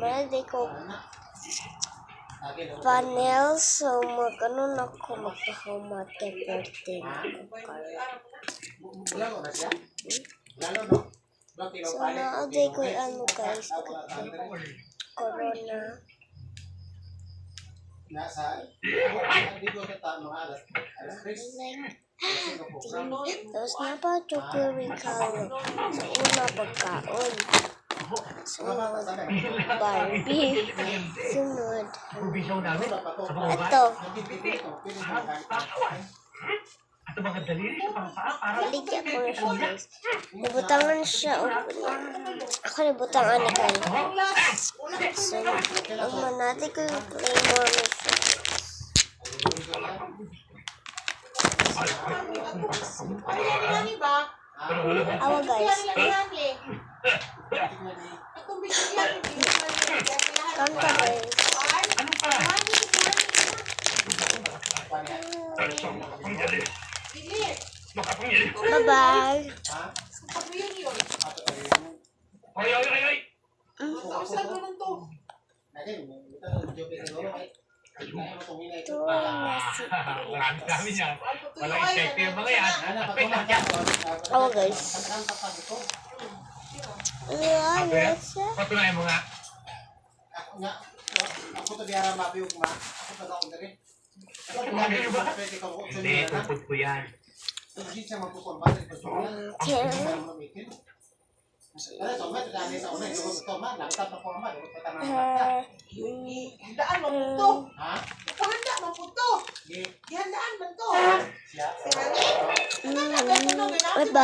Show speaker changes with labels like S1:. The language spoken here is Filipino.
S1: Meron ko panel, so magkaroon ako magpahumat kay birthday na ako. So naaday ko ano guys, corona. Tapos napachokurical sa una pagkaon. Sunod, Barbie. Sunod, ito. Haligya ko na siya guys. Nabutangan siya. Ako nabutangan ni Kyle. So, natin ko yung play more na siya. Awa guys. Kanta guys. Bye-bye. Oh guys.
S2: Patunayan mo nga.
S3: Ako to biara mapiyok ma. Ako pa ako dali.
S2: Hindi, tupod ko yan.
S3: Hindi siya magpupon ba sa pagsulat.
S4: Daan mo to. Ha? Daan mo to. Yan daan mo to.
S1: Bye-bye.